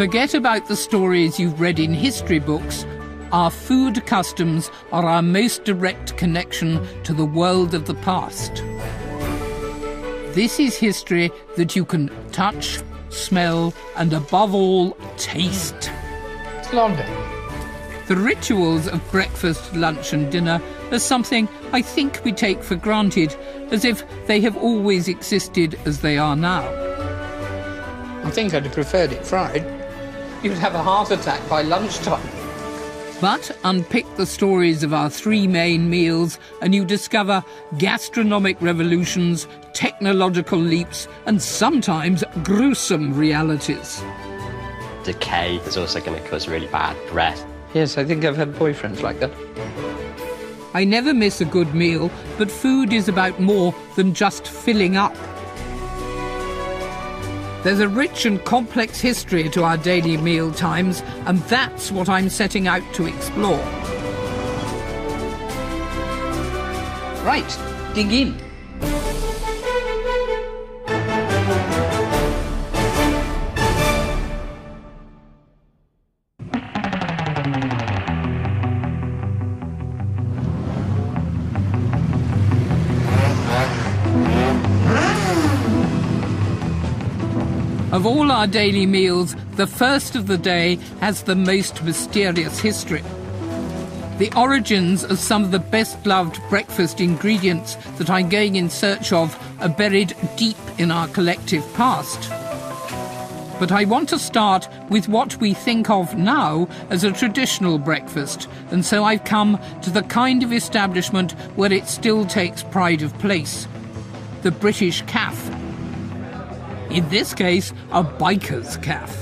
Forget about the stories you've read in history books. Our food customs are our most direct connection to the world of the past. This is history that you can touch, smell, and above all, taste. It's lovely. The rituals of breakfast, lunch and dinner are something I think we take for granted, as if they have always existed as they are now. I think I'd have preferred it fried. You'd have a heart attack by lunchtime. But unpick the stories of our three main meals and you discover gastronomic revolutions, technological leaps and sometimes gruesome realities. Decay is also going to cause really bad breath. Yes, I think I've had boyfriends like that. I never miss a good meal, but food is about more than just filling up. There's a rich and complex history to our daily meal times, and that's what I'm setting out to explore. Right, dig in. Of all our daily meals, the first of the day has the most mysterious history. The origins of some of the best-loved breakfast ingredients that I'm going in search of are buried deep in our collective past. But I want to start with what we think of now as a traditional breakfast, and so I've come to the kind of establishment where it still takes pride of place: the British Caff. In this case, a biker's caff.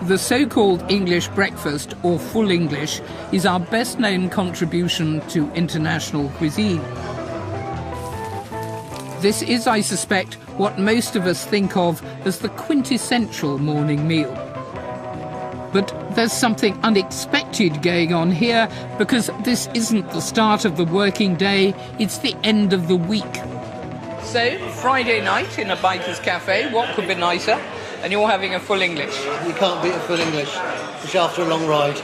The so-called English breakfast, or full English, is our best-known contribution to international cuisine. This is, I suspect, what most of us think of as the quintessential morning meal. But there's something unexpected going on here, because this isn't the start of the working day, it's the end of the week. So, Friday night in a biker's cafe, what could be nicer? And you're having a full English. You can't beat a full English, especially after a long ride.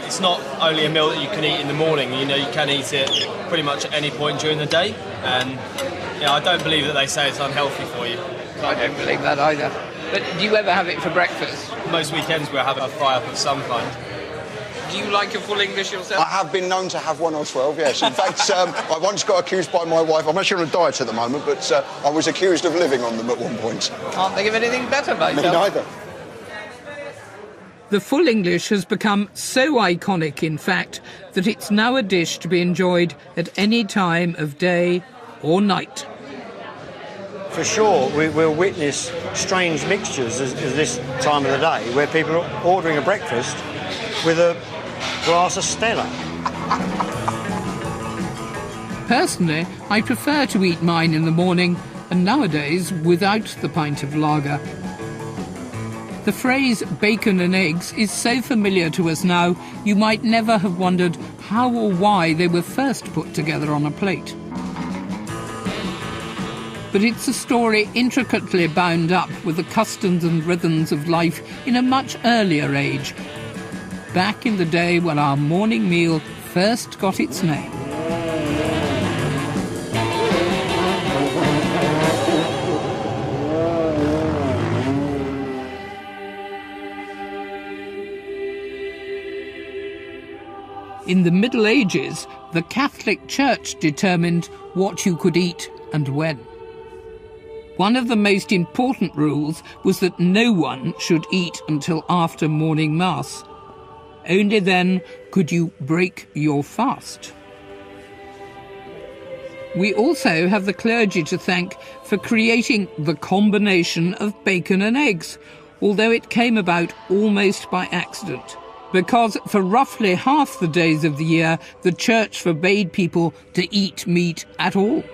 It's not only a meal that you can eat in the morning, you know, you can eat it pretty much at any point during the day. And I don't believe that they say it's unhealthy for you. I don't believe that either. But do you ever have it for breakfast? Most weekends we'll have a fry-up of some kind. Do you like a full English yourself? I have been known to have one or 12, yes. In fact, I once got accused by my wife, I'm actually on a diet at the moment, but I was accused of living on them at one point. Can't think of anything better, mate. Me neither. The full English has become so iconic, in fact, that it's now a dish to be enjoyed at any time of day or night. For sure, we'll witness strange mixtures as this time of the day, where people are ordering a breakfast with a glass of Stella. Personally, I prefer to eat mine in the morning, and nowadays without the pint of lager. The phrase bacon and eggs is so familiar to us now, you might never have wondered how or why they were first put together on a plate. But it's a story intricately bound up with the customs and rhythms of life in a much earlier age, back in the day when our morning meal first got its name. In the Middle Ages, the Catholic Church determined what you could eat and when. One of the most important rules was that no one should eat until after morning mass. Only then could you break your fast. We also have the clergy to thank for creating the combination of bacon and eggs, although it came about almost by accident, because for roughly half the days of the year, the church forbade people to eat meat at all.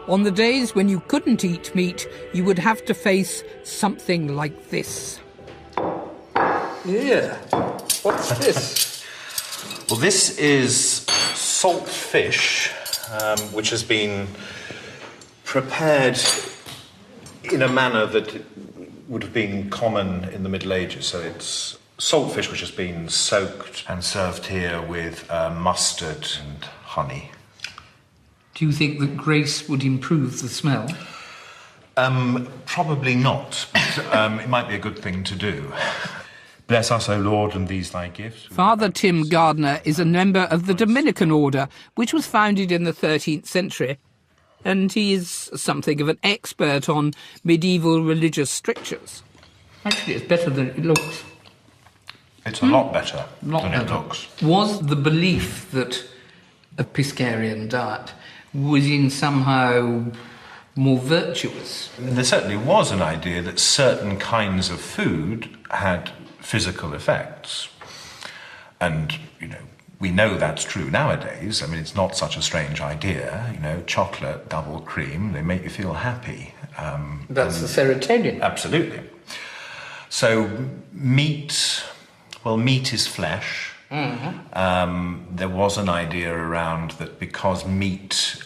On the days when you couldn't eat meat, you would have to face something like this. Yeah. What's this? Well, this is salt fish which has been prepared in a manner that would have been common in the Middle Ages. So it's saltfish which has been soaked and served here with mustard and honey. Do you think that Grace would improve the smell? Probably not, but it might be a good thing to do. Bless us, O Lord, and these thy gifts. Father Tim Gardner is a member of the Dominican order, which was founded in the 13th century. And he is something of an expert on medieval religious strictures. Actually, it's better than it looks. It's a lot better Lot than it better. looks. Was the belief that a Piscarian diet was in somehow more virtuous? There certainly was an idea that certain kinds of food had physical effects. And, we know that's true nowadays. I mean, it's not such a strange idea. Chocolate, double cream, they make you feel happy. That's the serotonin. Absolutely. So meat is flesh. Mm-hmm. There was an idea around that because meat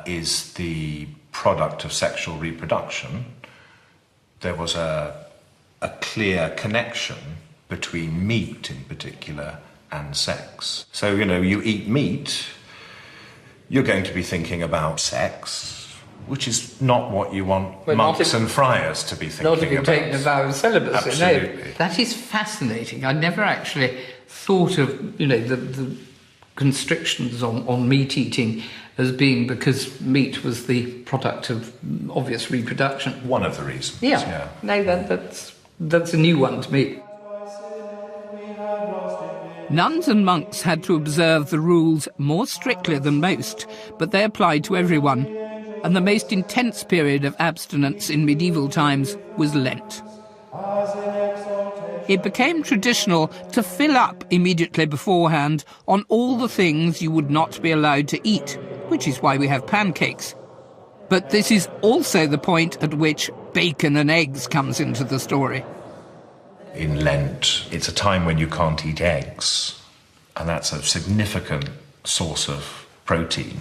is the product of sexual reproduction, there was a clear connection between meat in particular and sex. So, you eat meat, you're going to be thinking about sex, which is not what you want monks and friars to be thinking about. Not if you've taken a vow of celibacy. Absolutely. No, that is fascinating. I never actually thought of, the constrictions on meat eating as being because meat was the product of obvious reproduction. One of the reasons, yeah. No, that's a new one to me. Nuns and monks had to observe the rules more strictly than most, but they applied to everyone. And the most intense period of abstinence in medieval times was Lent. It became traditional to fill up immediately beforehand on all the things you would not be allowed to eat, which is why we have pancakes. But this is also the point at which bacon and eggs comes into the story. In Lent, it's a time when you can't eat eggs, and that's a significant source of protein.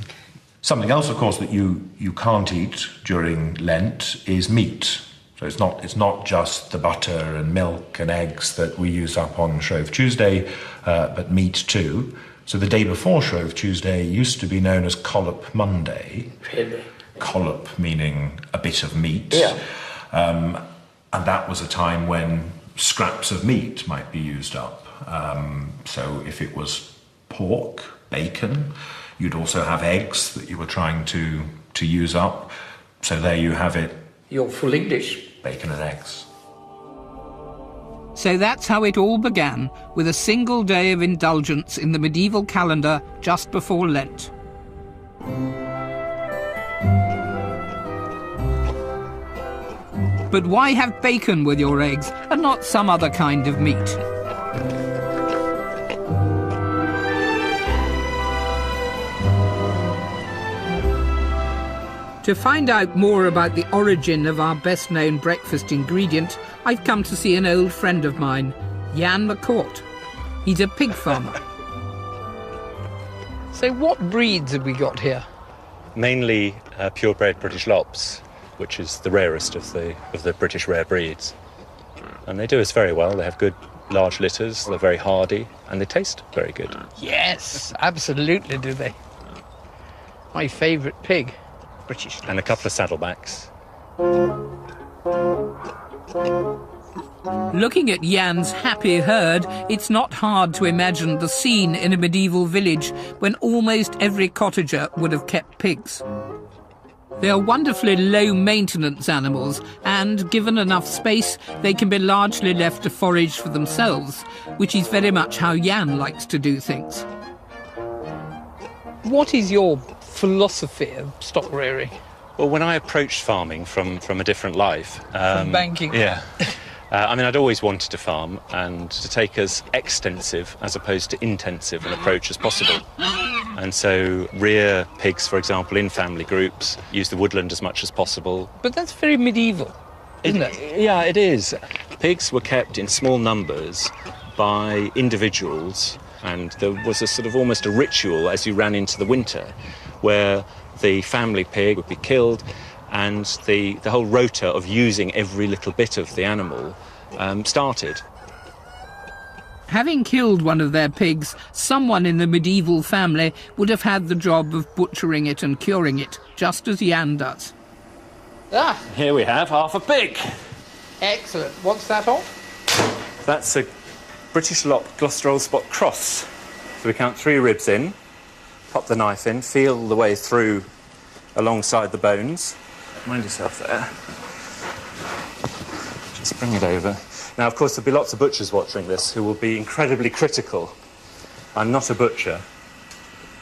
Something else, of course, that you can't eat during Lent is meat. So it's not just the butter and milk and eggs that we use up on Shrove Tuesday, but meat too. So the day before Shrove Tuesday used to be known as Collop Monday. Really? Collop meaning a bit of meat. Yeah. And that was a time when scraps of meat might be used up. So if it was pork, bacon, you'd also have eggs that you were trying to use up. So there you have it. You're full English. Bacon and eggs. So that's how it all began, with a single day of indulgence in the medieval calendar just before Lent. But why have bacon with your eggs and not some other kind of meat? To find out more about the origin of our best-known breakfast ingredient, I've come to see an old friend of mine, Jan McCourt. He's a pig farmer. So what breeds have we got here? Mainly purebred British Lops, which is the rarest of the British rare breeds. And they do us very well. They have good large litters, they're very hardy, and they taste very good. Yes, absolutely do they. My favourite pig. British. And a couple of saddlebacks. Looking at Jan's happy herd, it's not hard to imagine the scene in a medieval village when almost every cottager would have kept pigs. They are wonderfully low-maintenance animals, and given enough space, they can be largely left to forage for themselves, which is very much how Jan likes to do things. What is your philosophy of stock rearing? Well, when I approached farming from a different life... from banking? Yeah. I'd always wanted to farm and to take as extensive as opposed to intensive an approach as possible. And so rear pigs, for example, in family groups, use the woodland as much as possible. But that's very medieval, isn't it? Yeah, it is. Pigs were kept in small numbers by individuals, and there was a sort of almost a ritual as you ran into the winter where the family pig would be killed, and the whole rota of using every little bit of the animal started. Having killed one of their pigs, someone in the medieval family would have had the job of butchering it and curing it, just as Jan does. Ah, Here we have half a pig. excellent. What's that of? That's a British Lock Gloucester Old Spot cross. So we count 3 ribs in, pop the knife in, feel the way through alongside the bones. Mind yourself there. Just bring it over. Now, of course, there'll be lots of butchers watching this who will be incredibly critical. I'm not a butcher.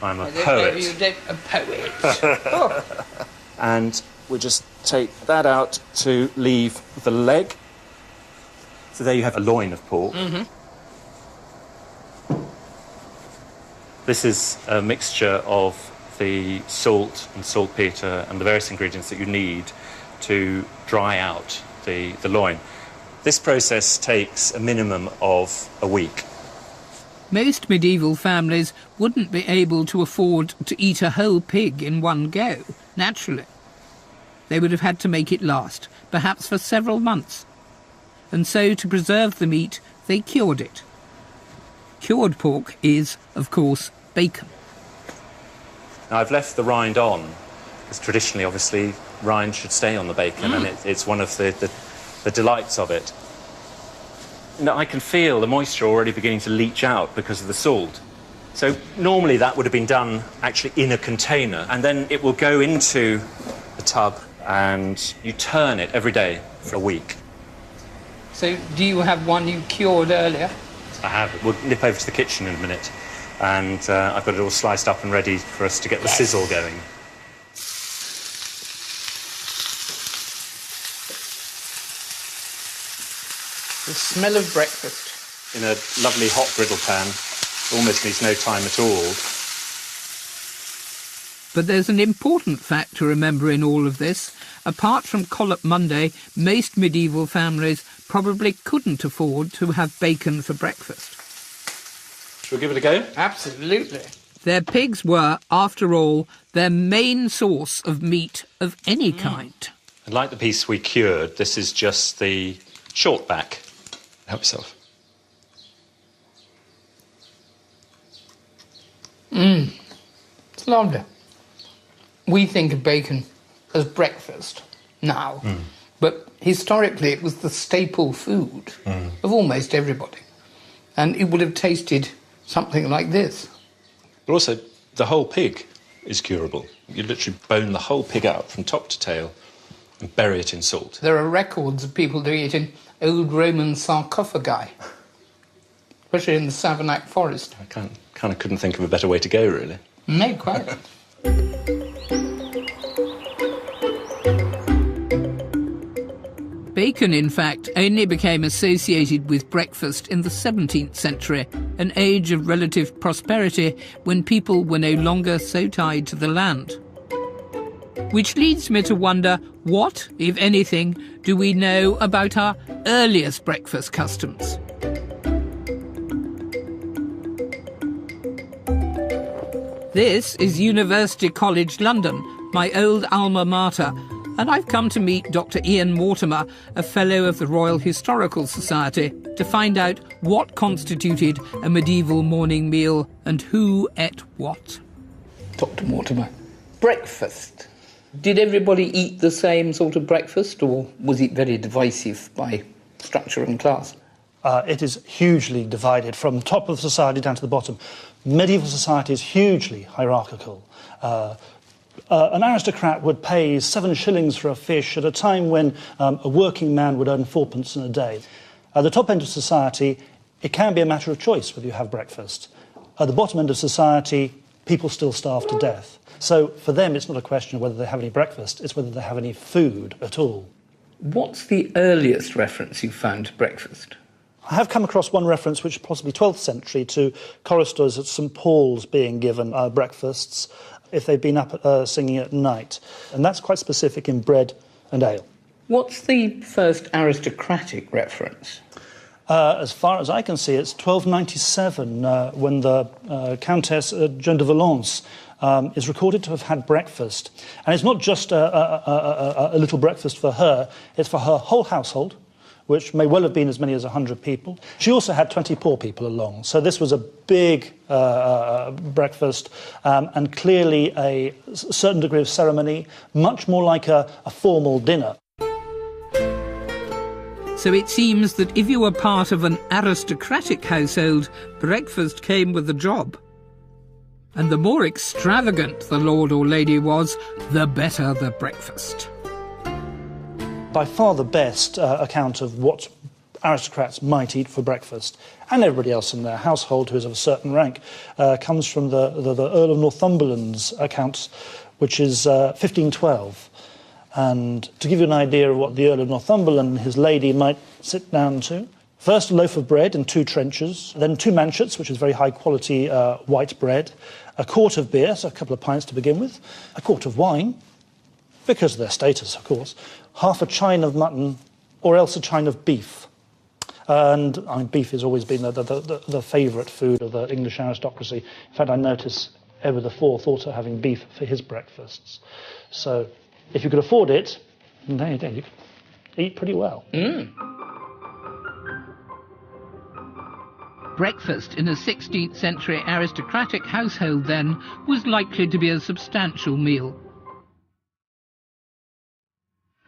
I'm a poet. A poet. Oh. And we'll just take that out to leave the leg. So there you have a loin of pork. Mm-hmm. This is a mixture of the salt and saltpetre and the various ingredients that you need to dry out the loin. This process takes a minimum of a week. Most medieval families wouldn't be able to afford to eat a whole pig in one go, naturally. They would have had to make it last, perhaps for several months. And so, to preserve the meat, they cured it. Cured pork is, of course, bacon. Now, I've left the rind on, because traditionally, obviously, rind should stay on the bacon, and it's one of the delights of it. Now, I can feel the moisture already beginning to leach out because of the salt. So normally that would have been done actually in a container, and then it will go into the tub and you turn it every day for a week. So do you have one you cured earlier? I have. We'll nip over to the kitchen in a minute, and I've got it all sliced up and ready for us to get the sizzle going. The smell of breakfast. In a lovely hot griddle pan. Almost needs no time at all. But there's an important fact to remember in all of this. Apart from Collop Monday, most medieval families probably couldn't afford to have bacon for breakfast. Shall we give it a go? Absolutely. Their pigs were, after all, their main source of meat of any kind. And like the piece we cured, this is just the short back. Help yourself. It's lovely. We think of bacon as breakfast now, but historically it was the staple food of almost everybody. And it would have tasted something like this. But also, the whole pig is curable. You literally bone the whole pig out from top to tail and bury it in salt. There are records of people doing it in old Roman sarcophagi, especially in the Savanac forest. I kind of couldn't think of a better way to go, really. No, quite. Bacon, in fact, only became associated with breakfast in the 17th century, an age of relative prosperity when people were no longer so tied to the land. Which leads me to wonder what, if anything, do we know about our earliest breakfast customs? This is University College London, my old alma mater, and I've come to meet Dr. Ian Mortimer, a Fellow of the Royal Historical Society, to find out what constituted a medieval morning meal and who ate what. Dr. Mortimer, breakfast. Did everybody eat the same sort of breakfast, or was it very divisive by structure and class? It is hugely divided from top of society down to the bottom. Medieval society is hugely hierarchical. An aristocrat would pay 7 shillings for a fish at a time when a working man would earn 4p in a day. At the top end of society, it can be a matter of choice whether you have breakfast. At the bottom end of society, people still starve to death. So for them, it's not a question of whether they have any breakfast, it's whether they have any food at all. What's the earliest reference you found to breakfast? I have come across one reference, which is possibly 12th century, to choristers at St Paul's being given breakfasts if they've been up singing at night. And that's quite specific in bread and ale. What's the first aristocratic reference? As far as I can see, it's 1297, when the Countess Jeanne de Valence is recorded to have had breakfast. And it's not just a little breakfast for her, it's for her whole household, which may well have been as many as 100 people. She also had 20 poor people along. So this was a big breakfast and clearly a certain degree of ceremony, much more like a formal dinner. So it seems that if you were part of an aristocratic household, breakfast came with the job. And the more extravagant the lord or lady was, the better the breakfast. By far the best account of what aristocrats might eat for breakfast, and everybody else in their household who is of a certain rank, comes from the Earl of Northumberland's accounts, which is 1512. And to give you an idea of what the Earl of Northumberland and his lady might sit down to, first a loaf of bread in 2 trenchers, then 2 manchets, which is very high quality white bread, a quart of beer, so a couple of pints to begin with, a quart of wine, because of their status, of course, half a chine of mutton, or else a chine of beef. And I mean, beef has always been the favourite food of the English aristocracy. In fact, I notice Edward IV also having beef for his breakfasts. So if you could afford it, then you could eat pretty well. Breakfast in a 16th century aristocratic household, then, was likely to be a substantial meal.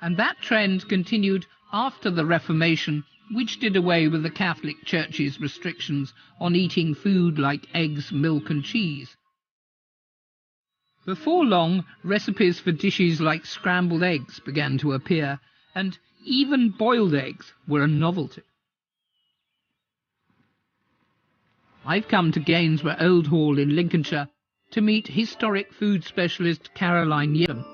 And that trend continued after the Reformation, which did away with the Catholic Church's restrictions on eating food like eggs, milk and cheese. Before long, recipes for dishes like scrambled eggs began to appear, and even boiled eggs were a novelty. I've come to Gainsborough Old Hall in Lincolnshire to meet historic food specialist Caroline Yedem,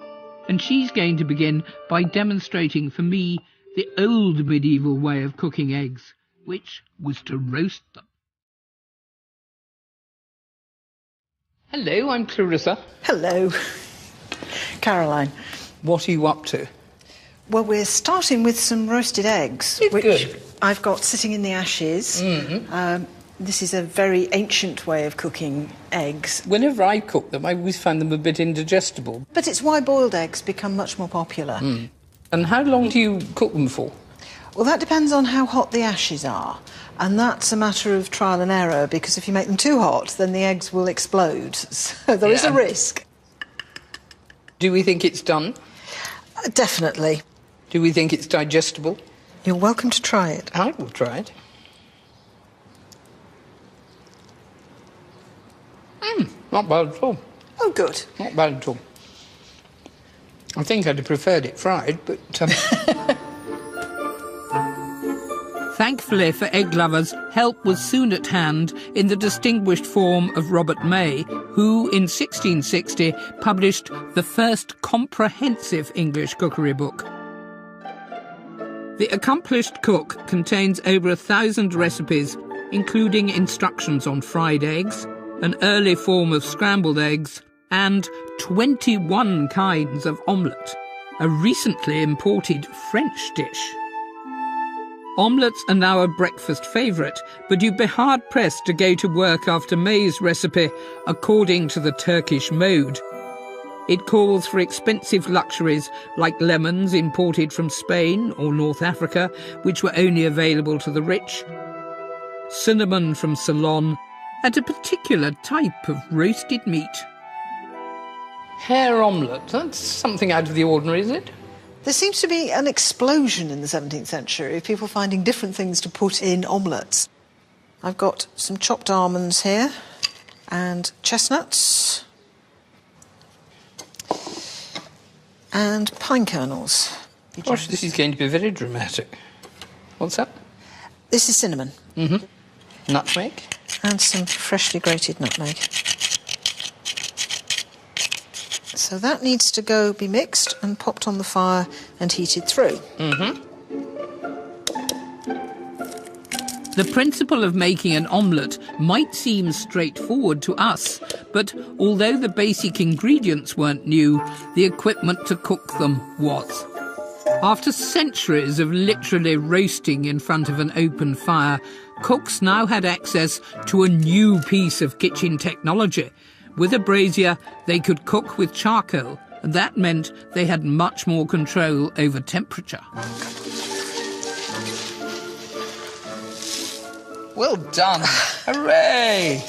and she's going to begin by demonstrating for me the old medieval way of cooking eggs, which was to roast them. Hello, I'm Clarissa. Hello, Caroline. What are you up to? Well, we're starting with some roasted eggs, which good. I've got sitting in the ashes. This is a very ancient way of cooking eggs. Whenever I cook them, I always find them a bit indigestible. But it's why boiled eggs become much more popular. And how long do you cook them for? Well, that depends on how hot the ashes are. And that's a matter of trial and error, because if you make them too hot, then the eggs will explode. So there is a risk. Do we think it's done? Definitely. Do we think it's digestible? You're welcome to try it. I will try it. Not bad at all. Oh, good. Not bad at all. I think I'd have preferred it fried, but... Thankfully for egg lovers, help was soon at hand in the distinguished form of Robert May, who, in 1660, published the first comprehensive English cookery book. The accomplished cook contains over 1,000 recipes, including instructions on fried eggs, an early form of scrambled eggs, and 21 kinds of omelette, a recently imported French dish. Omelettes are now a breakfast favourite, but you'd be hard-pressed to go to work after May's recipe according to the Turkish mode. It calls for expensive luxuries like lemons imported from Spain or North Africa, which were only available to the rich, cinnamon from Ceylon, and a particular type of roasted meat. Hare omelette, that's something out of the ordinary, is it? There seems to be an explosion in the 17th century of people finding different things to put in omelettes. I've got some chopped almonds here and chestnuts and pine kernels. Gosh, this is going to be very dramatic. What's that? This is cinnamon. Nutmeg. And some freshly grated nutmeg. So that needs to be mixed and popped on the fire and heated through. The principle of making an omelette might seem straightforward to us, but although the basic ingredients weren't new, the equipment to cook them was. After centuries of literally roasting in front of an open fire, cooks now had access to a new piece of kitchen technology, With a brazier, they could cook with charcoal, and that meant they had much more control over temperature. Well done. Hooray!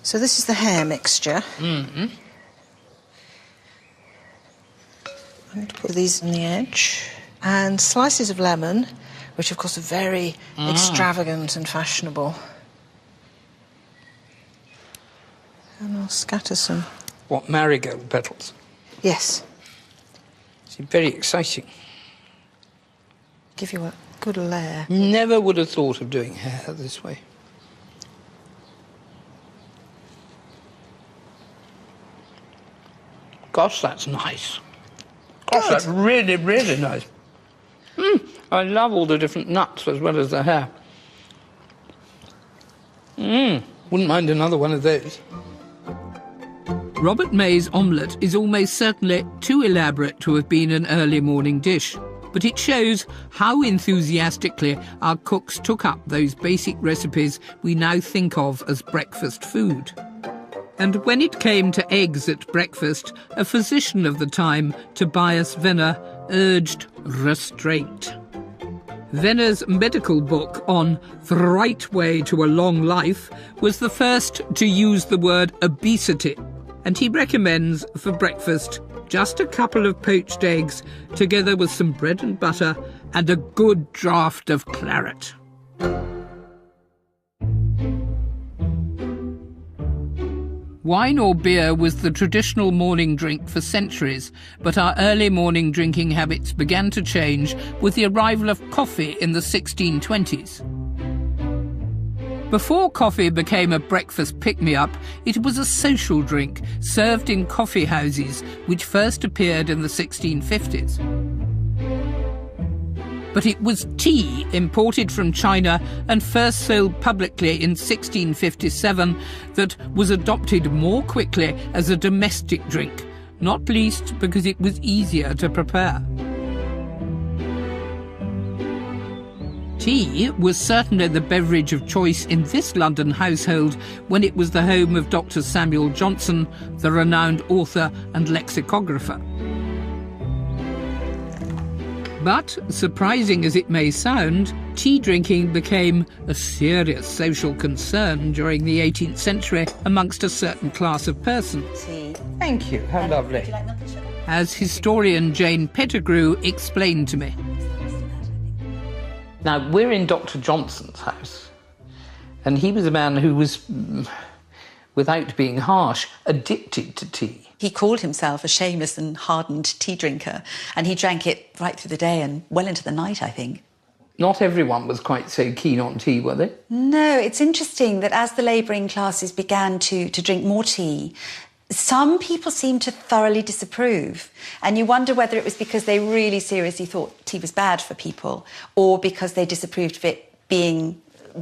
So this is the hair mixture. Mm-hmm. I'm going to put these on the edge. And slices of lemon, which of course are very extravagant and fashionable. And I'll scatter some. What, marigold petals? Yes. It's very exciting. Give you a good layer. Never would have thought of doing hair this way. Gosh, that's nice. Gosh, that's really, really nice. I love all the different nuts as well as the hair. Wouldn't mind another one of those. Robert May's omelette is almost certainly too elaborate to have been an early morning dish, but it shows how enthusiastically our cooks took up those basic recipes we now think of as breakfast food. And when it came to eggs at breakfast, a physician of the time, Tobias Venner, urged restraint. Venner's medical book on The Right Way to a Long Life was the first to use the word obesity, and he recommends for breakfast just a couple of poached eggs together with some bread and butter and a good draught of claret. Wine or beer was the traditional morning drink for centuries, but our early morning drinking habits began to change with the arrival of coffee in the 1620s. Before coffee became a breakfast pick-me-up, it was a social drink served in coffee houses, which first appeared in the 1650s. But it was tea imported from China and first sold publicly in 1657 that was adopted more quickly as a domestic drink, not least because it was easier to prepare. Tea was certainly the beverage of choice in this London household when it was the home of Dr. Samuel Johnson, the renowned author and lexicographer. But, surprising as it may sound, tea drinking became a serious social concern during the 18th century amongst a certain class of persons. Tea. Thank you, how lovely. Would you like milk and sugar? As historian Jane Pettigrew explained to me. Now, we're in Dr. Johnson's house, and he was a man who was, without being harsh, addicted to tea. He called himself a shameless and hardened tea drinker, and he drank it right through the day and well into the night, I think. Not everyone was quite so keen on tea, were they? No, it's interesting that as the labouring classes began to drink more tea, some people seemed to thoroughly disapprove. And you wonder whether it was because they really seriously thought tea was bad for people, or because they disapproved of it being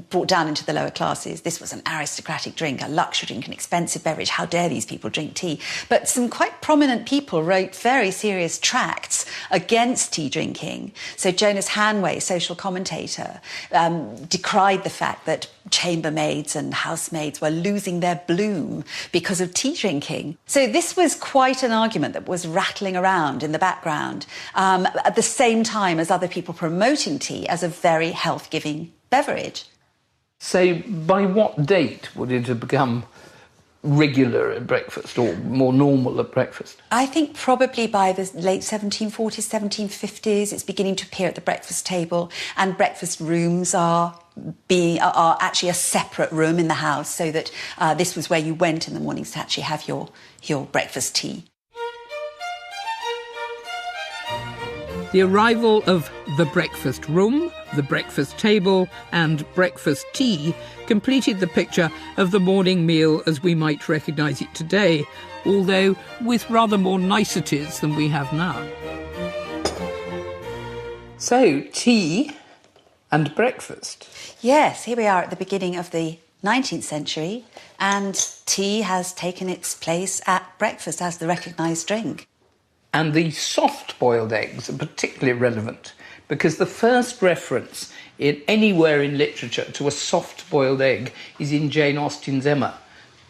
brought down into the lower classes. This was an aristocratic drink, a luxury drink, an expensive beverage. How dare these people drink tea? But some quite prominent people wrote very serious tracts against tea drinking. So Jonas Hanway, social commentator, decried the fact that chambermaids and housemaids were losing their bloom because of tea drinking. So this was quite an argument that was rattling around in the background at the same time as other people promoting tea as a very health-giving beverage. So by what date would it have become regular at breakfast or more normal at breakfast? I think probably by the late 1740s, 1750s, it's beginning to appear at the breakfast table, and breakfast rooms are actually a separate room in the house, so that this was where you went in the mornings to actually have your breakfast tea. The arrival of the breakfast room, the breakfast table and breakfast tea completed the picture of the morning meal as we might recognise it today, although with rather more niceties than we have now. So, tea and breakfast. Yes, here we are at the beginning of the 19th century, and tea has taken its place at breakfast as the recognised drink. And the soft-boiled eggs are particularly relevant because the first reference anywhere in literature to a soft-boiled egg is in Jane Austen's Emma.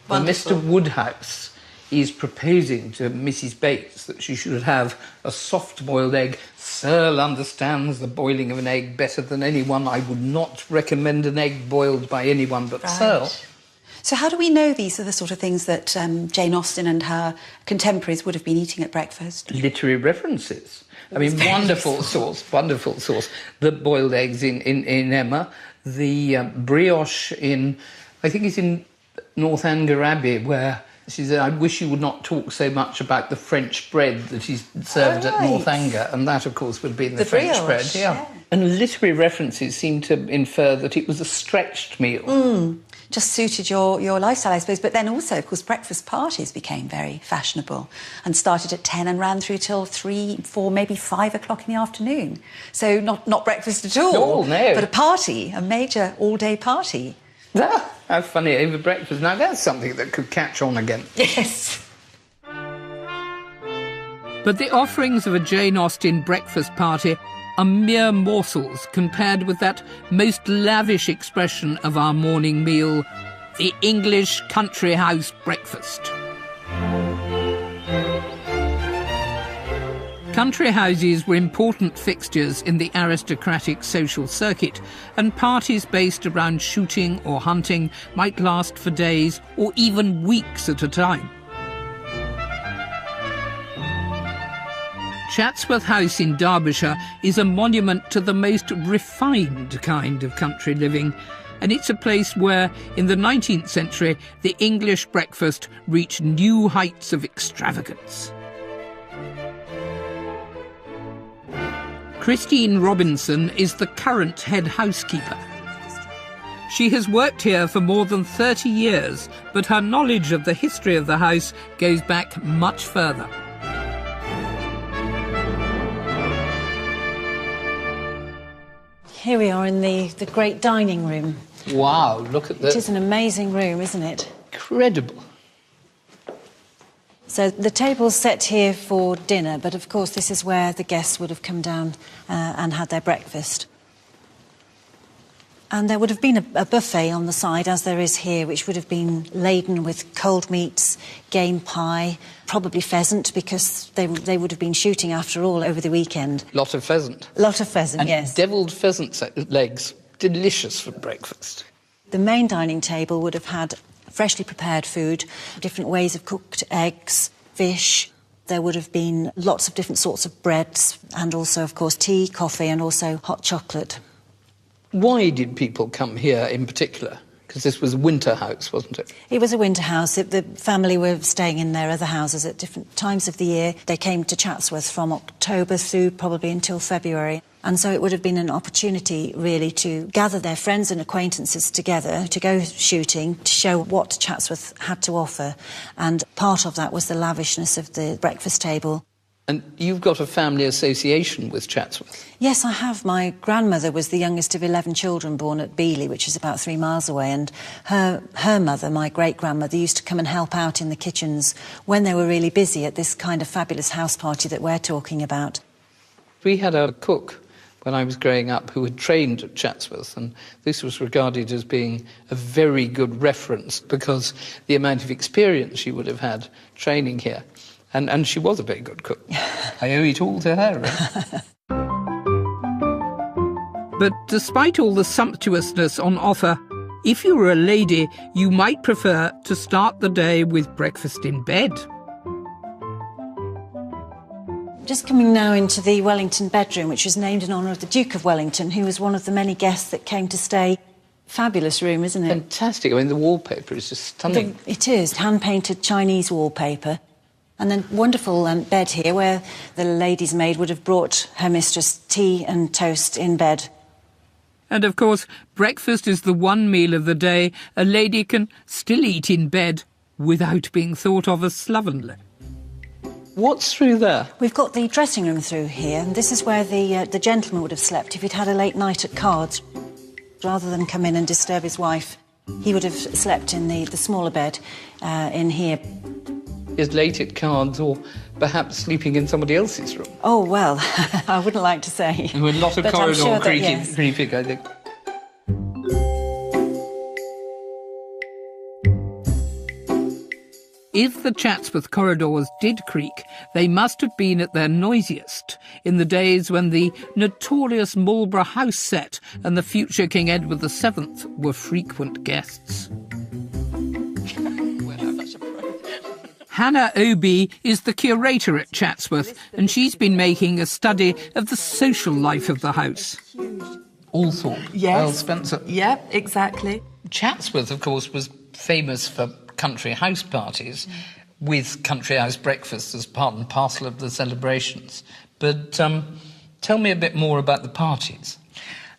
When Mr. Woodhouse is proposing to Mrs. Bates that she should have a soft-boiled egg. Searle understands the boiling of an egg better than anyone. I would not recommend an egg boiled by anyone but Searle. So how do we know these are the sort of things that Jane Austen and her contemporaries would have been eating at breakfast? Literary references. I mean, wonderful source. The boiled eggs in Emma, the brioche in, I think it's in Northanger Abbey, where she said, I wish you would not talk so much about the French bread that is served at Northanger. And that, of course, would have been the French brioche, bread. Yeah. And literary references seem to infer that it was a stretched meal. Just suited your lifestyle, I suppose. But then also, of course, breakfast parties became very fashionable and started at 10 and ran through till 3, 4, maybe 5 o'clock in the afternoon. So not breakfast at all. No. But a party, a major all-day party. How funny, over breakfast. Now, that's something that could catch on again. Yes. But the offerings of a Jane Austen breakfast party are mere morsels compared with that most lavish expression of our morning meal, the English country house breakfast. Country houses were important fixtures in the aristocratic social circuit, and parties based around shooting or hunting might last for days or even weeks at a time. Chatsworth House in Derbyshire is a monument to the most refined kind of country living, and it's a place where, in the 19th century, the English breakfast reached new heights of extravagance. Christine Robinson is the current head housekeeper. She has worked here for more than 30 years, but her knowledge of the history of the house goes back much further. Here we are in the great dining room. Wow, look at this. It is an amazing room, isn't it? Incredible. So the table's set here for dinner, but of course this is where the guests would have come down and had their breakfast. And there would have been a buffet on the side, as there is here, which would have been laden with cold meats, game pie, probably pheasant, because they would have been shooting, after all, over the weekend. Lot of pheasant. Lot of pheasant, and yes. Devilled pheasant legs. Delicious for breakfast. The main dining table would have had freshly prepared food, different ways of cooked eggs, fish. There would have been lots of different sorts of breads, and also, of course, tea, coffee, and also hot chocolate. Why did people come here in particular? Because this was a winter house, wasn't it? It was a winter house. The family were staying in their other houses at different times of the year. They came to Chatsworth from October through probably until February. And so it would have been an opportunity, really, to gather their friends and acquaintances together, to go shooting, to show what Chatsworth had to offer. And part of that was the lavishness of the breakfast table. And you've got a family association with Chatsworth? Yes, I have. My grandmother was the youngest of 11 children born at Beeley, which is about 3 miles away, and her mother, my great-grandmother, used to come and help out in the kitchens when they were really busy at this kind of fabulous house party that we're talking about. We had a cook when I was growing up who had trained at Chatsworth, and this was regarded as being a very good reference because the amount of experience she would have had training here. And she was a very good cook. I owe it all to her, really. But despite all the sumptuousness on offer, if you were a lady, you might prefer to start the day with breakfast in bed. Just coming now into the Wellington bedroom, which was named in honour of the Duke of Wellington, who was one of the many guests that came to stay. Fabulous room, isn't it? Fantastic. I mean, the wallpaper is just stunning. It is. Hand-painted Chinese wallpaper. And then wonderful bed here where the lady's maid would have brought her mistress tea and toast in bed. And of course, breakfast is the one meal of the day a lady can still eat in bed without being thought of as slovenly. What's through there? We've got the dressing room through here, and this is where the gentleman would have slept if he'd had a late night at cards. Rather than come in and disturb his wife, he would have slept in the smaller bed in here. Is late at cards or perhaps sleeping in somebody else's room? Oh, well, I wouldn't like to say. There were a lot of corridor sure creeping, I think. If the Chatsworth corridors did creak, they must have been at their noisiest in the days when the notorious Marlborough House set and the future King Edward VII were frequent guests. Hannah Obi is the curator at Chatsworth, and she's been making a study of the social life of the house. Althorpe, yes. Earl Spencer. Yeah, exactly. Chatsworth, of course, was famous for country house parties, with country house breakfasts as part and parcel of the celebrations. But tell me a bit more about the parties.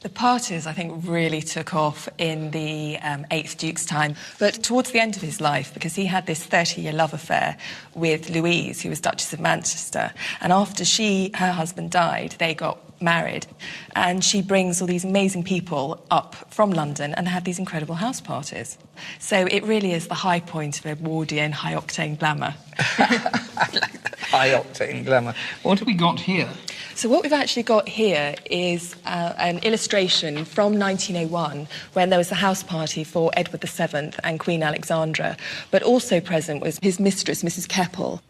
The parties, I think, really took off in the 8th Duke's time, but towards the end of his life, because he had this 30-year love affair with Louise, who was Duchess of Manchester, and after her husband died, they got married, and she brings all these amazing people up from London and had these incredible house parties. So it really is the high point of Edwardian high-octane glamour. I like that. High-octane glamour. What have we got here? So what we've actually got here is an illustration from 1901 when there was a house party for Edward VII and Queen Alexandra, but also present was his mistress, Mrs. Keppel.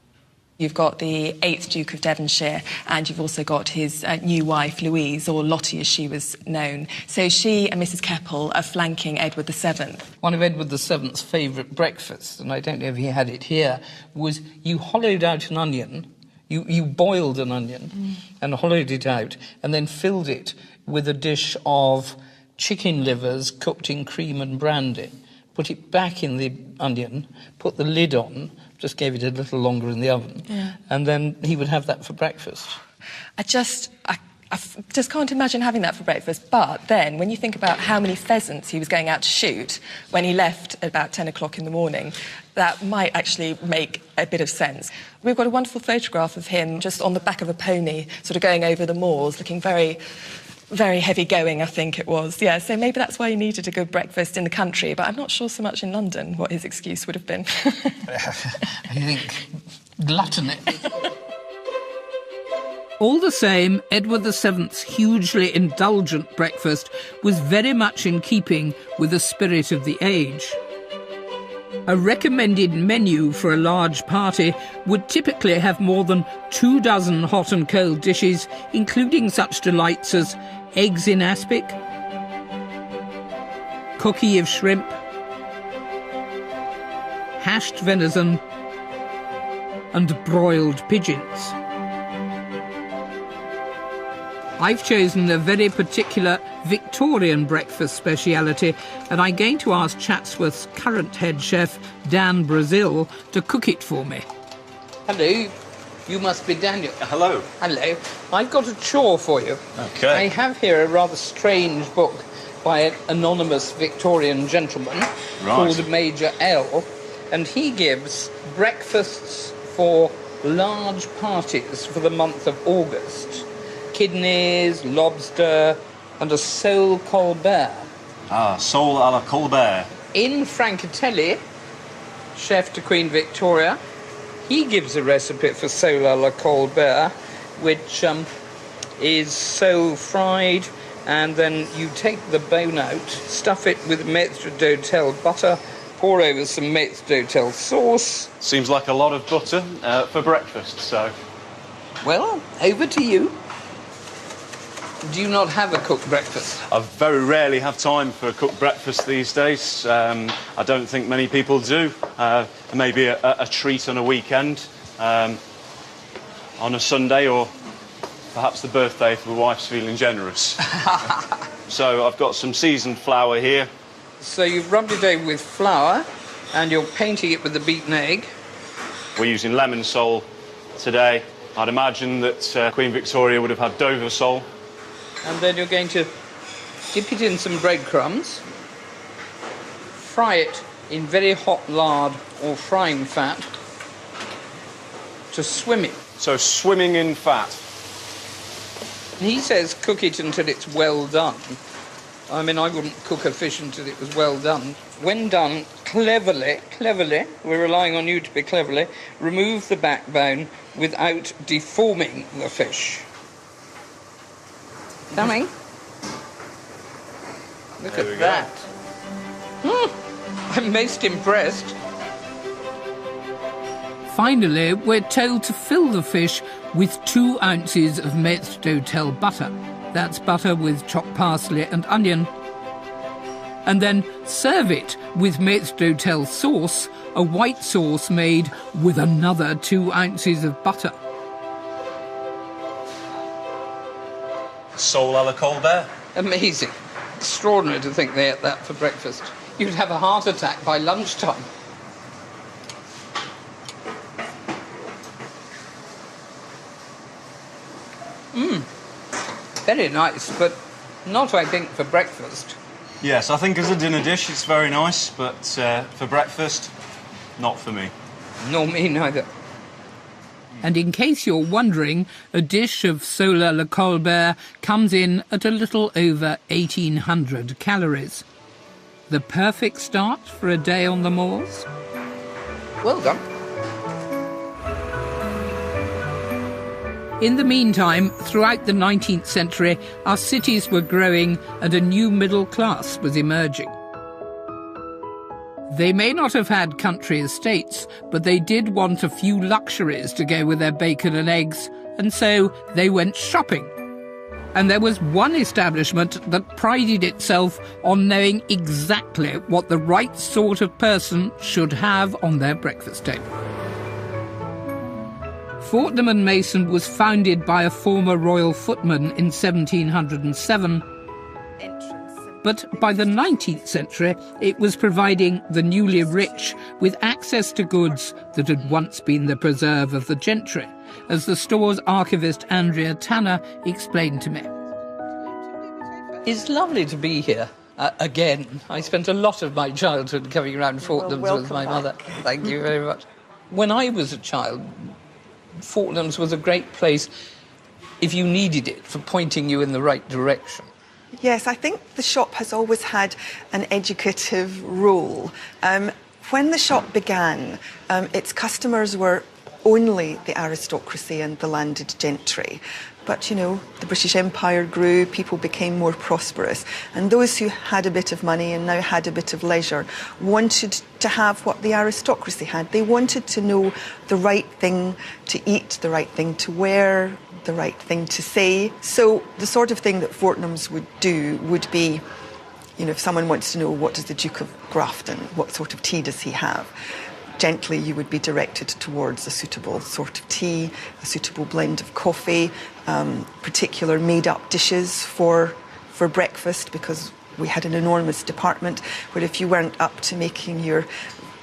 You've got the 8th Duke of Devonshire, and you've also got his new wife, Louise, or Lottie as she was known. So she and Mrs. Keppel are flanking Edward VII. One of Edward VII's favourite breakfasts, and I don't know if he had it here, was you hollowed out an onion. You boiled an onion and hollowed it out and then filled it with a dish of chicken livers cooked in cream and brandy. Put it back in the onion, put the lid on, just gave it a little longer in the oven, and then he would have that for breakfast. I just can't imagine having that for breakfast. But then, when you think about how many pheasants he was going out to shoot when he left at about 10 o'clock in the morning, that might actually make a bit of sense. We've got a wonderful photograph of him just on the back of a pony, sort of going over the moors, looking very, very heavy going, I think it was. Yeah, so maybe that's why he needed a good breakfast in the country, but I'm not sure so much in London what his excuse would have been. I think gluttony. All the same, Edward VII's hugely indulgent breakfast was very much in keeping with the spirit of the age. A recommended menu for a large party would typically have more than 24 hot and cold dishes, including such delights as eggs in aspic, cookie of shrimp, hashed venison, and broiled pigeons. I've chosen a very particular Victorian breakfast speciality, and I'm going to ask Chatsworth's current head chef, Dan Brazil, to cook it for me. Hello, you must be Daniel. Hello. Hello. I've got a chore for you. OK. I have here a rather strange book by an anonymous Victorian gentleman called Major L, and he gives breakfasts for large parties for the month of August. Kidneys, lobster, and a sole Colbert. Ah, sole à la Colbert. In Francatelli, chef to Queen Victoria, he gives a recipe for sole à la Colbert, which is sole fried, and then you take the bone out, stuff it with maître d'hôtel butter, pour over some maître d'hôtel sauce. Seems like a lot of butter for breakfast, so... Well, over to you. Do you not have a cooked breakfast? I very rarely have time for a cooked breakfast these days. I don't think many people do. Maybe a treat on a weekend, on a Sunday, or perhaps the birthday if the wife's feeling generous. So I've got some seasoned flour here. So you've rubbed it over with flour, and you're painting it with the beaten egg. We're using lemon sole today. I'd imagine that Queen Victoria would have had Dover sole. And then you're going to dip it in some breadcrumbs, fry it in very hot lard or frying fat to swim it. So swimming in fat. And he says cook it until it's well done. I mean, I wouldn't cook a fish until it was well done. When done, cleverly, we're relying on you to be cleverly, remove the backbone without deforming the fish. Coming. Look at that. I'm most impressed. Finally, we're told to fill the fish with 2 ounces of maître d'hôtel butter. That's butter with chopped parsley and onion. And then serve it with maître d'hôtel sauce, a white sauce made with another 2 ounces of butter. Sole à la Colbert. Amazing. Extraordinary to think they ate that for breakfast. You'd have a heart attack by lunchtime. Very nice, but not, I think, for breakfast. Yes, I think as a dinner dish it's very nice, but for breakfast, not for me. Nor me neither. And in case you're wondering, a dish of sole à la Colbert comes in at a little over 1,800 calories. The perfect start for a day on the moors? Well done. In the meantime, throughout the 19th century, our cities were growing and a new middle class was emerging. They may not have had country estates, but they did want a few luxuries to go with their bacon and eggs, and so they went shopping. And there was one establishment that prided itself on knowing exactly what the right sort of person should have on their breakfast table. Fortnum and Mason was founded by a former royal footman in 1707, but by the 19th century it was providing the newly rich with access to goods that had once been the preserve of the gentry, as the store's archivist Andrea Tanner explained to me. It's lovely to be here. Again, I spent a lot of my childhood coming around Fortnum's with my mother. Thank you very much. When I was a child, Fortnum's was a great place if you needed it for pointing you in the right direction. Yes, I think the shop has always had an educative role. When the shop began, its customers were only the aristocracy and the landed gentry. But, you know, the British Empire grew, people became more prosperous, and those who had a bit of money and now had a bit of leisure wanted to have what the aristocracy had. They wanted to know the right thing to eat, the right thing to wear, the right thing to say. So the sort of thing that Fortnum's would do would be, you know, if someone wants to know what does the Duke of Grafton, what sort of tea does he have? Gently you would be directed towards a suitable sort of tea, a suitable blend of coffee, particular made-up dishes for breakfast, because we had an enormous department where if you weren't up to making your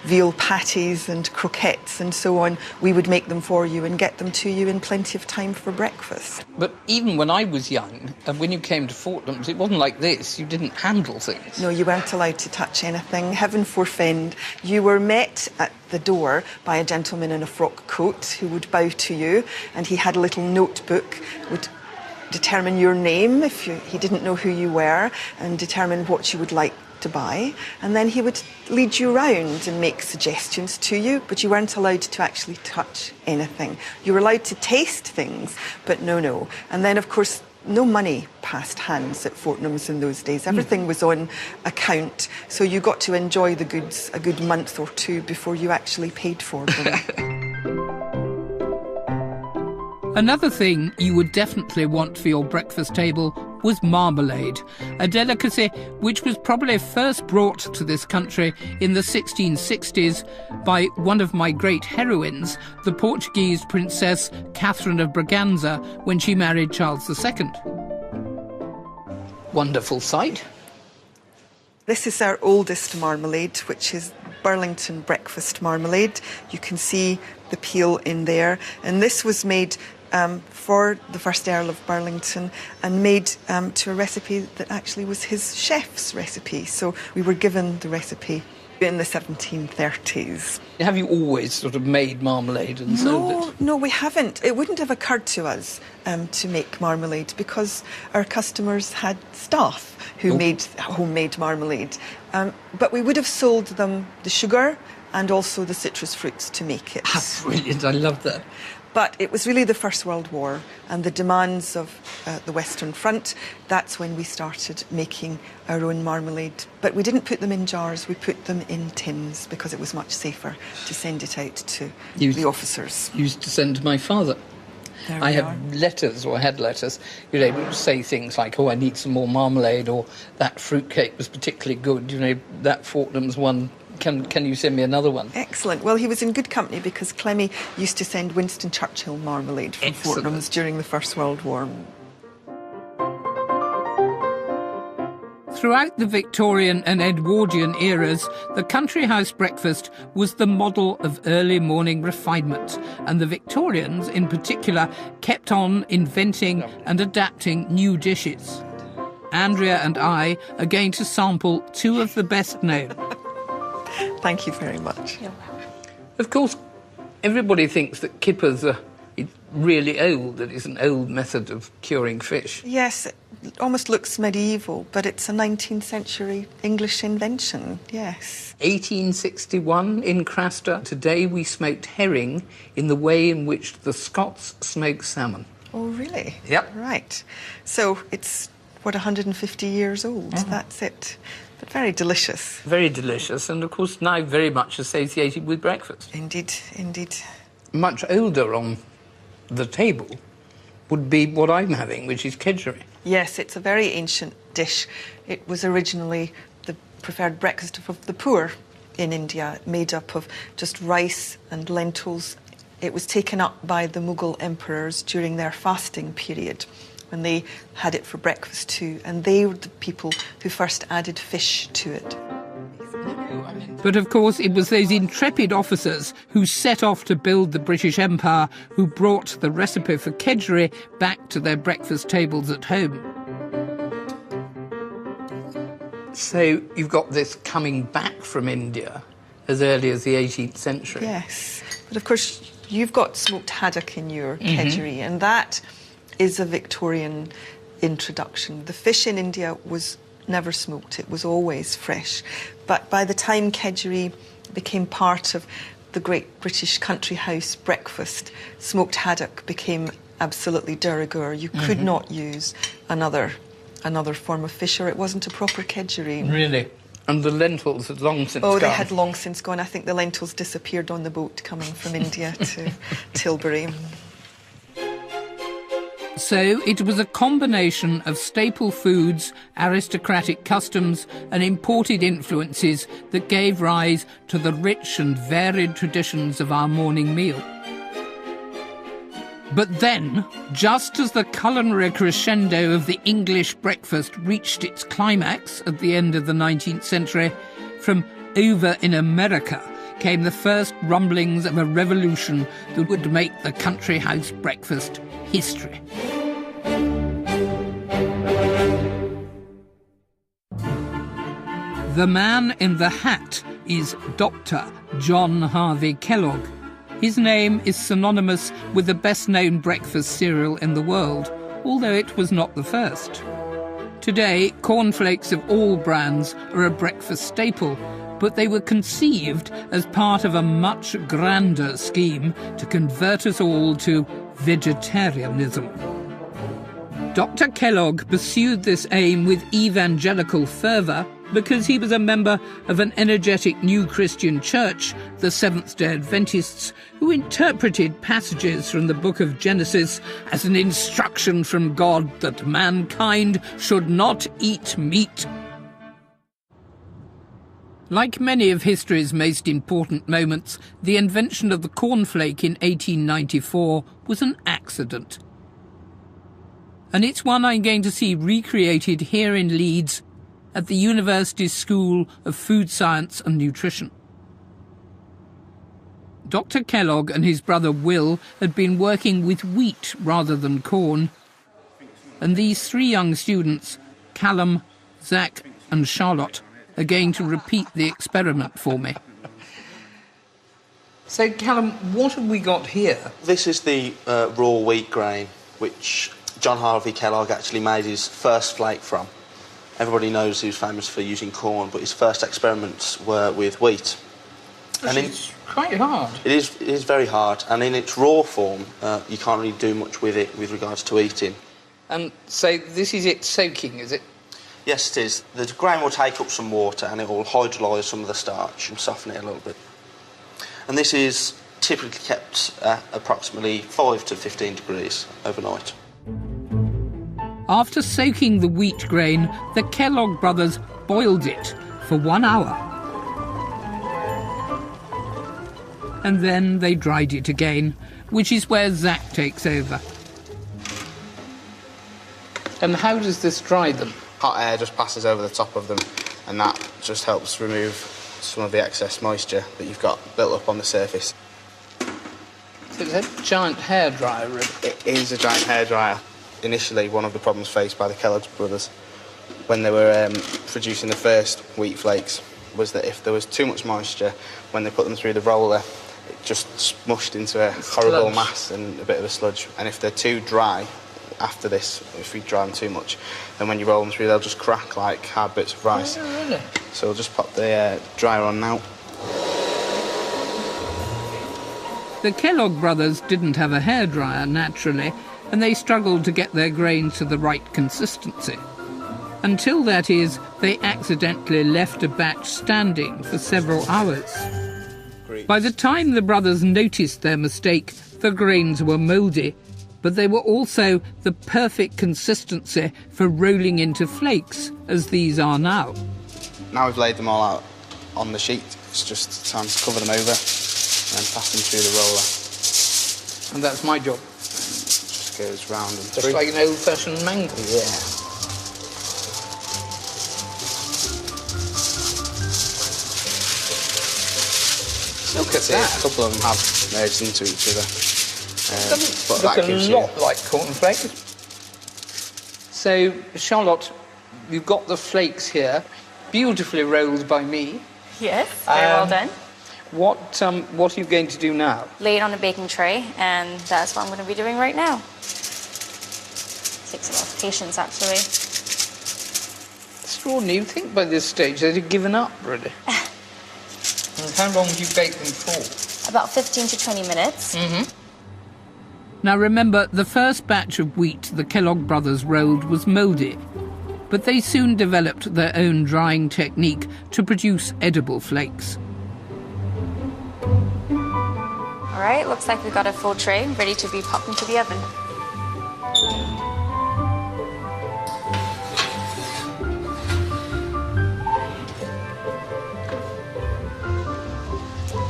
veal patties and croquettes and so on, we would make them for you and get them to you in plenty of time for breakfast. But even when I was young, and when you came to Fortnum's, it wasn't like this. You didn't handle things. No, you weren't allowed to touch anything. Heaven forfend. You were met at the door by a gentleman in a frock coat who would bow to you, and he had a little notebook, would determine your name if he didn't know who you were, and determine what you would like to buy, and then he would lead you around and make suggestions to you, but you weren't allowed to actually touch anything. You were allowed to taste things, but no. And then, of course, no money passed hands at Fortnum's in those days. Everything was on account, so you got to enjoy the goods a good month or two before you actually paid for them. Another thing you would definitely want for your breakfast table was marmalade, a delicacy which was probably first brought to this country in the 1660s by one of my great heroines, the Portuguese Princess Catherine of Braganza, when she married Charles II. Wonderful sight. This is our oldest marmalade, which is Burlington breakfast marmalade. You can see the peel in there, and this was made for the first Earl of Burlington and made to a recipe that actually was his chef's recipe. So we were given the recipe in the 1730s. Have you always sort of made marmalade and served it? No, we haven't. It wouldn't have occurred to us to make marmalade because our customers had staff who made homemade marmalade. But we would have sold them the sugar and also the citrus fruits to make it. Brilliant, I love that. But it was really the First World War and the demands of the Western Front. That's when we started making our own marmalade. But we didn't put them in jars, we put them in tins because it was much safer to send it out to the officers. Used to send to my father. I have letters, or had letters, you know, which say things like, oh, I need some more marmalade, or that fruitcake was particularly good, you know, that Fortnum's one. Can you send me another one? Excellent. Well, he was in good company because Clemmy used to send Winston Churchill marmalade from Fortnum's during the First World War. Throughout the Victorian and Edwardian eras, the country house breakfast was the model of early morning refinement, and the Victorians, in particular, kept on inventing and adapting new dishes. Andrea and I are going to sample two of the best known. Thank you very much. Of course, everybody thinks that kippers are really old, that it's an old method of curing fish. Yes, it almost looks medieval, but it's a 19th century English invention, yes. 1861 in Craster. Today we smoked herring in the way in which the Scots smoke salmon. Oh, really? Yep. Right. So it's, what, 150 years old? That's it. But very delicious. Very delicious, and of course now very much associated with breakfast. Indeed, indeed. Much older on the table would be what I'm having, which is kedgeree. Yes, it's a very ancient dish. It was originally the preferred breakfast of the poor in India, made up of just rice and lentils. It was taken up by the Mughal emperors during their fasting period, when they had it for breakfast too, and they were the people who first added fish to it. But of course it was those intrepid officers who set off to build the British Empire who brought the recipe for kedgeree back to their breakfast tables at home. So you've got this coming back from India as early as the 18th century. Yes, but of course you've got smoked haddock in your kedgeree, and that is a Victorian introduction. The fish in India was never smoked, it was always fresh. But by the time kedgeree became part of the great British country house breakfast, smoked haddock became absolutely de rigueur. You could not use another form of fish, or it wasn't a proper kedgeree. Really? And the lentils had long since gone? Oh, they had long since gone. I think the lentils disappeared on the boat coming from India to Tilbury. So it was a combination of staple foods, aristocratic customs and imported influences that gave rise to the rich and varied traditions of our morning meal. But then, just as the culinary crescendo of the English breakfast reached its climax at the end of the 19th century, from over in America came the first rumblings of a revolution that would make the country house breakfast history. The man in the hat is Dr. John Harvey Kellogg. His name is synonymous with the best-known breakfast cereal in the world, although it was not the first. Today, cornflakes of all brands are a breakfast staple, but they were conceived as part of a much grander scheme to convert us all to vegetarianism. Dr. Kellogg pursued this aim with evangelical fervour because he was a member of an energetic new Christian church, the Seventh-day Adventists, who interpreted passages from the book of Genesis as an instruction from God that mankind should not eat meat. Like many of history's most important moments, the invention of the cornflake in 1894 was an accident. And it's one I'm going to see recreated here in Leeds at the University's School of Food Science and Nutrition. Dr. Kellogg and his brother Will had been working with wheat rather than corn, and these three young students, Callum, Zach and Charlotte, are going to repeat the experiment for me. So, Callum, what have we got here? This is the raw wheat grain, which John Harvey Kellogg actually made his first flake from. Everybody knows he was famous for using corn, but his first experiments were with wheat. And it's quite hard. It is very hard, and in its raw form, you can't really do much with it with regards to eating. And so this is it soaking, is it? Yes, it is. The grain will take up some water and it will hydrolyse some of the starch and soften it a little bit. And this is typically kept at approximately 5 to 15 degrees overnight. After soaking the wheat grain, the Kellogg brothers boiled it for 1 hour. And then they dried it again, which is where Zach takes over. And how does this dry them? Hot air just passes over the top of them, and that just helps remove some of the excess moisture that you've got built up on the surface. So it's a giant hairdryer, really. It is a giant hairdryer. Initially, one of the problems faced by the Kellogg's brothers when they were producing the first wheat flakes was that if there was too much moisture, when they put them through the roller, it just smushed into a horrible mass and a bit of a sludge. And if they're too dry, after this, if we dry them too much, then when you roll them through, they'll just crack like hard bits of rice. Oh, really? So we'll just pop the dryer on now. The Kellogg brothers didn't have a hairdryer, naturally, and they struggled to get their grain to the right consistency. Until, that is, they accidentally left a batch standing for several hours. By the time the brothers noticed their mistake, the grains were mouldy, but they were also the perfect consistency for rolling into flakes, as these are now. Now we've laid them all out on the sheet, it's just time to cover them over and then pass them through the roller. And that's my job. Just goes round and Just through. like an old-fashioned mangle. Yeah. Look at that. A couple of them have merged into each other. Doesn't but look that a gives lot like cornflakes. So, Charlotte, you've got the flakes here, beautifully rolled by me. Yes, very well done. What are you going to do now? Lay it on a baking tray, and that's what I'm going to be doing right now. Takes a lot of patience, actually. Extraordinary. You'd think by this stage they'd have given up, really. And how long do you bake them for? About 15 to 20 minutes. Mm-hmm. Now remember, the first batch of wheat the Kellogg brothers rolled was mouldy, but they soon developed their own drying technique to produce edible flakes. All right, looks like we've got a full tray ready to be popped into the oven.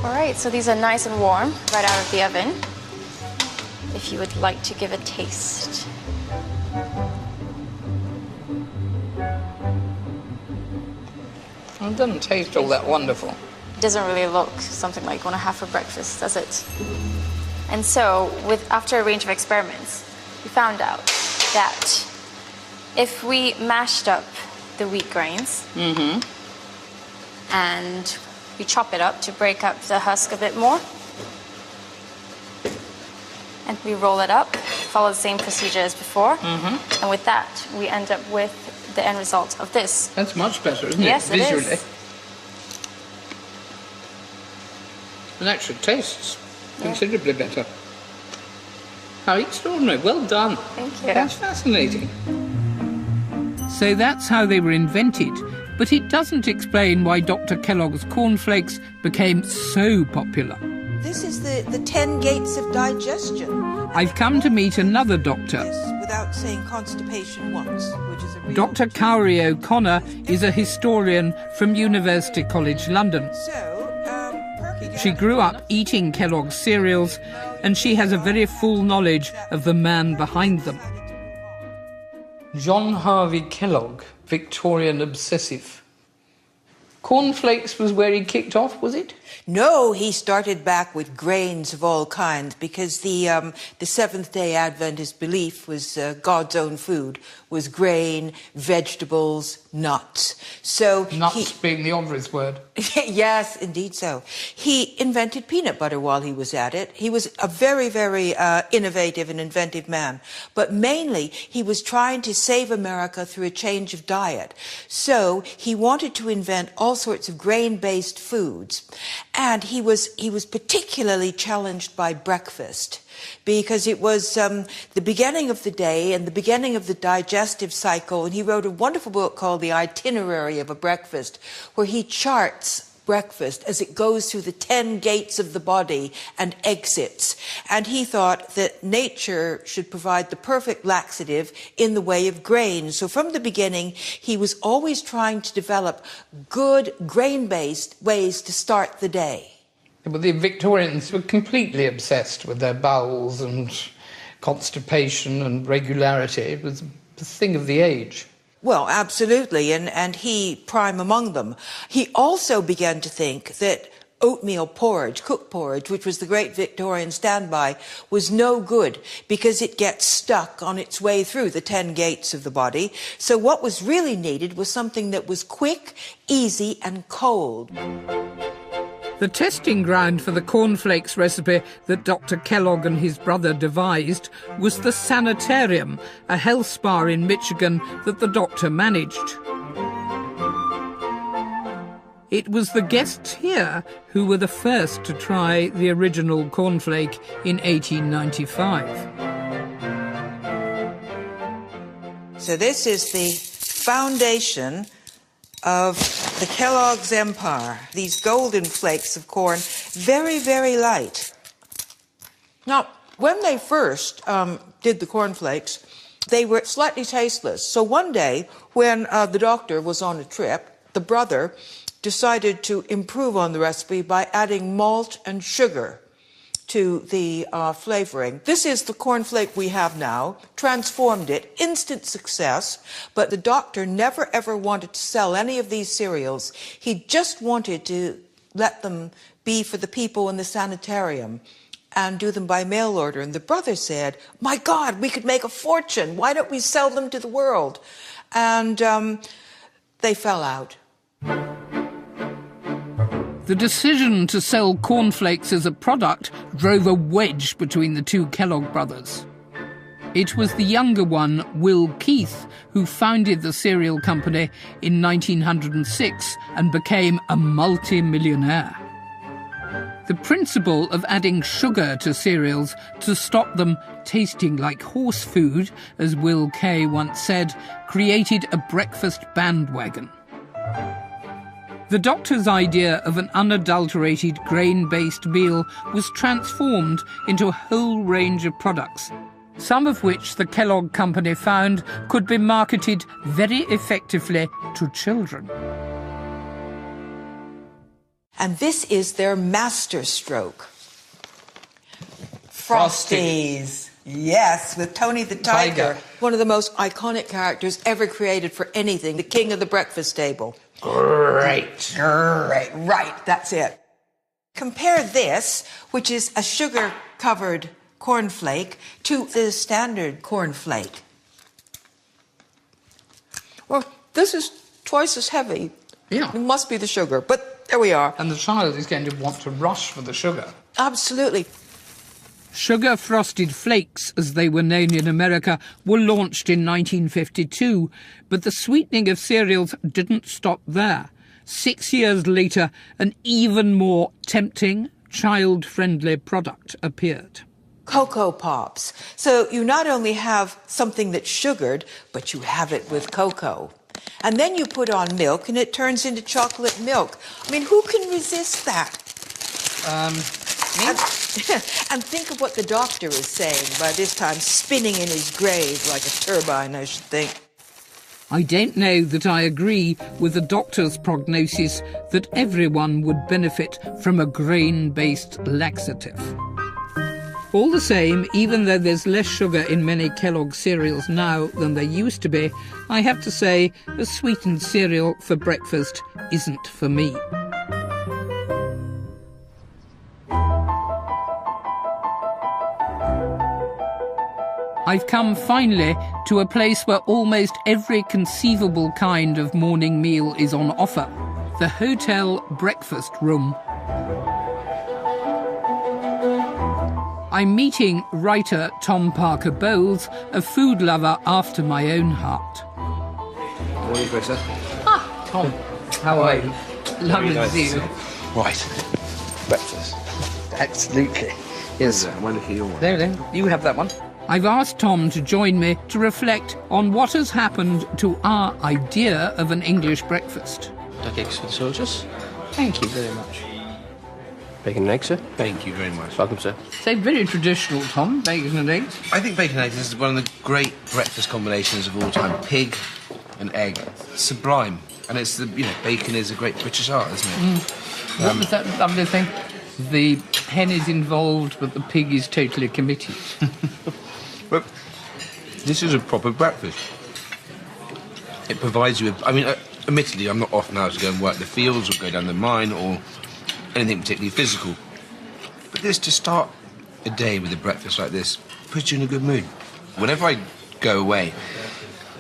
All right, so these are nice and warm right out of the oven. If you would like to give a taste. It doesn't taste all that wonderful. It doesn't really look something like you want to have for breakfast, does it? And so, after a range of experiments, we found out that if we mashed up the wheat grains and we chop it up to break up the husk a bit more, and we roll it up, follow the same procedure as before, and with that, we end up with the end result of this. That's much better, isn't yes, it? Visually. It is. And actually tastes considerably better. How extraordinary. Well done. Thank you. That's fascinating. So that's how they were invented, but it doesn't explain why Dr. Kellogg's cornflakes became so popular. This is the 10 gates of digestion. I've come to meet another doctor. Without saying constipation once, which is a real... Dr. Cowrie O'Connor is a historian from University College London. She grew up eating Kellogg's cereals, and she has a very full knowledge of the man behind them. John Harvey Kellogg, Victorian obsessive. Cornflakes was where he kicked off, was it? No, he started back with grains of all kinds because the Seventh-day Adventist belief was God's own food, was grain, vegetables, nuts. So nuts being the obvious word. Yes, indeed so. He invented peanut butter while he was at it. He was a very, very innovative and inventive man. But mainly, he was trying to save America through a change of diet. So he wanted to invent all sorts of grain-based foods. And he was particularly challenged by breakfast, because it was the beginning of the day and the beginning of the digestive cycle. And he wrote a wonderful book called The Itinerary of a Breakfast, where he charts breakfast as it goes through the 10 gates of the body and exits. And he thought that nature should provide the perfect laxative in the way of grain. So from the beginning, he was always trying to develop good grain-based ways to start the day. But the Victorians were completely obsessed with their bowels and constipation and regularity. It was the thing of the age. Well, absolutely, and he prime among them. He also began to think that oatmeal porridge, cooked porridge, which was the great Victorian standby, was no good because it gets stuck on its way through the 10 gates of the body. So what was really needed was something that was quick, easy, and cold. The testing ground for the cornflakes recipe that Dr. Kellogg and his brother devised was the Sanitarium, a health spa in Michigan that the doctor managed. It was the guests here who were the first to try the original cornflake in 1895. So this is the foundation of the Kellogg's empire. These golden flakes of corn, very, very light. Now, when they first did the cornflakes, they were slightly tasteless. So one day, when the doctor was on a trip, the brother decided to improve on the recipe by adding malt and sugar to the flavoring. This is the cornflake we have now, transformed it, instant success, but the doctor never ever wanted to sell any of these cereals. He just wanted to let them be for the people in the sanitarium and do them by mail order. And the brother said, "My God, we could make a fortune. Why don't we sell them to the world?" And they fell out. The decision to sell cornflakes as a product drove a wedge between the two Kellogg brothers. It was the younger one, Will Keith, who founded the cereal company in 1906 and became a multi-millionaire. The principle of adding sugar to cereals to stop them tasting like horse food, as Will Kay once said, created a breakfast bandwagon. The doctor's idea of an unadulterated grain-based meal was transformed into a whole range of products, some of which the Kellogg Company found could be marketed very effectively to children. And this is their masterstroke. Frosties. Yes, with Tony the Tiger. One of the most iconic characters ever created for anything, the king of the breakfast table. Great. Right, that's it. Compare this, which is a sugar-covered cornflake, to the standard cornflake. Well, this is twice as heavy. Yeah. It must be the sugar, but there we are. And the child is going to want to rush for the sugar. Absolutely. Sugar Frosted Flakes, as they were known in America, were launched in 1952, but the sweetening of cereals didn't stop there. 6 years later, an even more tempting, child-friendly product appeared. Cocoa Pops. So you not only have something that's sugared, but you have it with cocoa. And then you put on milk, and it turns into chocolate milk. I mean, who can resist that? And think of what the doctor is saying by this time, spinning in his grave like a turbine, I should think. I don't know that I agree with the doctor's prognosis that everyone would benefit from a grain-based laxative. All the same, even though there's less sugar in many Kellogg cereals now than there used to be, I have to say a sweetened cereal for breakfast isn't for me. I've come finally to a place where almost every conceivable kind of morning meal is on offer, the hotel breakfast room. I'm meeting writer Tom Parker Bowles, a food lover after my own heart. Morning, Professor. Ah, Tom, how are you? Lovely to see you. Right. Breakfast. Absolutely. Yes. I wonder if you want. There, you have that one. I've asked Tom to join me to reflect on what has happened to our idea of an English breakfast. Duck eggs for the soldiers. Thank you very much. Bacon and eggs, sir. Thank you very much. Welcome, sir. So very traditional, Tom, bacon and eggs. I think bacon and eggs is one of the great breakfast combinations of all time. Pig and egg. Sublime. And it's the, bacon is a great British art, isn't it? What was that lovely thing? The hen is involved, but the pig is totally committed. But this is a proper breakfast. It provides you with... admittedly, I'm not off now to go and work the fields or go down the mine or anything particularly physical. But this, to start a day with a breakfast like this, puts you in a good mood. Whenever I go away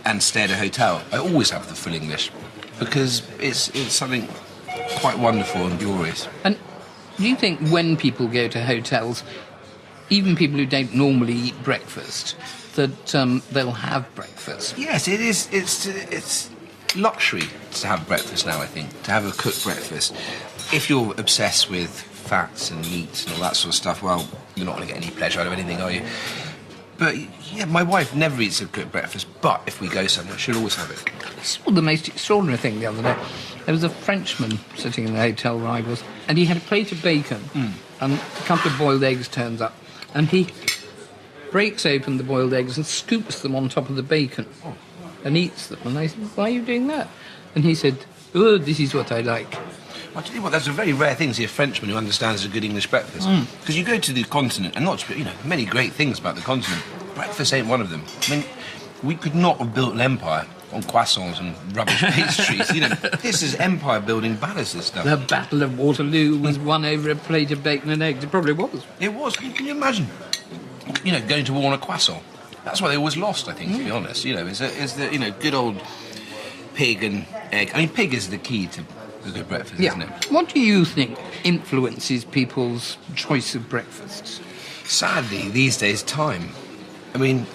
and stay at a hotel, I always have the full English, because it's something quite wonderful and glorious. And do you think when people go to hotels, even people who don't normally eat breakfast, that they'll have breakfast? Yes, it is. It's luxury to have breakfast now, I think, to have a cooked breakfast. If you're obsessed with fats and meats and all that sort of stuff, well, you're not going to get any pleasure out of anything, are you? But, yeah, my wife never eats a cooked breakfast, but if we go somewhere, she'll always have it. I saw the most extraordinary thing the other day. There was a Frenchman sitting in the hotel where I was, and he had a plate of bacon, and a couple of boiled eggs turns up, and he breaks open the boiled eggs and scoops them on top of the bacon and eats them. And I said, why are you doing that? And he said, oh, this is what I like. I'll tell you what, that's a very rare thing to see a Frenchman who understands a good English breakfast. Because you go to the continent, and not, many great things about the continent. Breakfast ain't one of them. I mean, we could not have built an empire on croissants and rubbish pastries. This is empire-building ballasts stuff. The Battle of Waterloo was won over a plate of bacon and eggs. It probably was. It was. Can you imagine? Going to war on a croissant. That's why they always lost, I think, to be honest. Is the good old pig and egg. I mean, pig is the key to a good breakfast, isn't it? What do you think influences people's choice of breakfasts? Sadly, these days, time. I mean,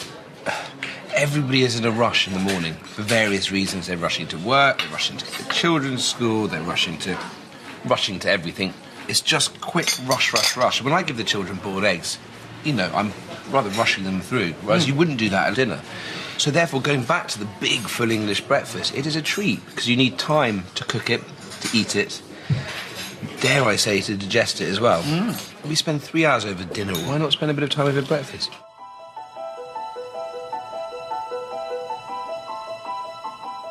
everybody is in a rush in the morning for various reasons. They're rushing to work, they're rushing to the children's school, they're rushing to everything. It's just quick rush. When I give the children boiled eggs, I'm rather rushing them through, whereas you wouldn't do that at dinner. So therefore, going back to the big, full English breakfast, it is a treat, because you need time to cook it, to eat it, dare I say, to digest it as well. We spend 3 hours over dinner. Why not spend a bit of time over breakfast?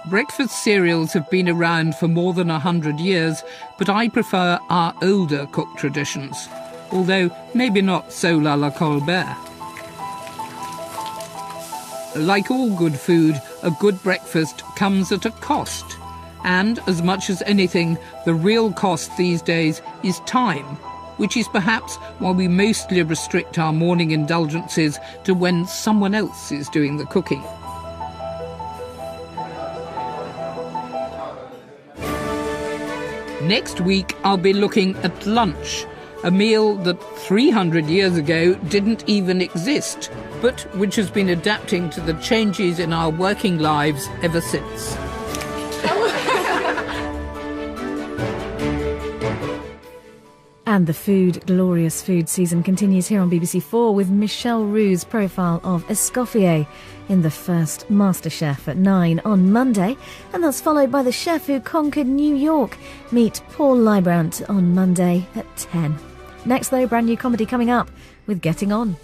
Breakfast cereals have been around for more than 100 years, but I prefer our older cook traditions, although maybe not so la la Colbert. Like all good food, a good breakfast comes at a cost. And, as much as anything, the real cost these days is time, which is perhaps why we mostly restrict our morning indulgences to when someone else is doing the cooking. Next week, I'll be looking at lunch, a meal that 300 years ago didn't even exist, but which has been adapting to the changes in our working lives ever since. And the glorious food season continues here on BBC4 with Michelle Roux's profile of Escoffier in the first MasterChef at 9 on Monday, and that's followed by the chef who conquered New York. Meet Paul Leibrant on Monday at 10. Next, though, brand new comedy coming up with Getting On.